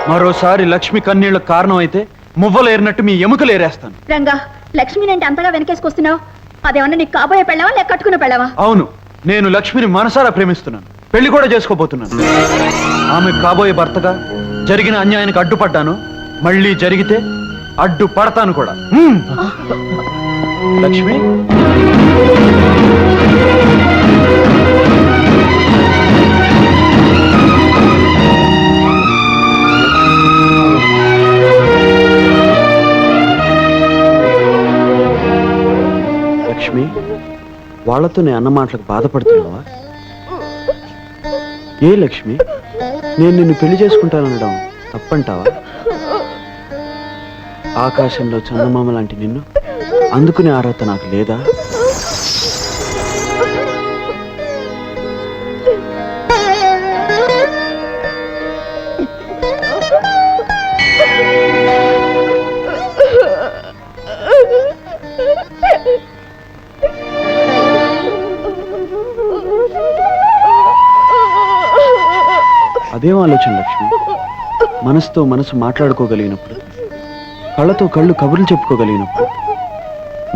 మరోసారి లక్ష్మి కన్నీళ్లకు కారణం అయితే మువ్వలేరినట్టు మీ ఎముకలు ఏరేస్తాను. రంగా, లక్ష్మిని అంటే అంతగా వెనకేసుకొస్తున్నావు? అదేమన్నా నీకు కాబోయే పెళ్ళావా లేక కట్టుకున్న పెళ్ళావా? అవును, నేను లక్ష్మిని మనసారా ప్రేమిస్తున్నాను. పెళ్లి కూడా చేసుకోబోతున్నాను. ఆమె కాబోయే భర్తగా జరిగిన అన్యాయానికి అడ్డుపడ్డాను. మళ్ళీ జరిగితే అడ్డు పడతాను కూడా. లక్ష్మి, లక్ష్మి, వాళ్లతో నేను అన్న మాటలకు బాధపడుతున్నావా? ఏ లక్ష్మి, నేను నిన్ను పెళ్లి చేసుకుంటాననడం తప్పంటావా? ఆకాశంలో చందమామ లాంటి నిన్ను అందుకునే అర్హత నాకు లేదా? అదేం ఆలోచన లక్ష్మి? మనసుతో మనసు మాట్లాడుకోగలిగినప్పుడు, కళ్ళతో కళ్ళు కబుర్లు చెప్పుకోగలిగినప్పుడు.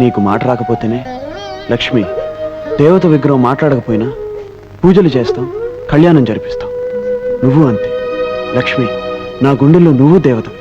నీకు మాట రాకపోతేనే లక్ష్మి, దేవత విగ్రహం మాట్లాడకపోయినా పూజలు చేస్తాం, కళ్యాణం జరిపిస్తాం. నువ్వు అంతే లక్ష్మి, నా గుండెల్లో నువ్వు దేవతవి.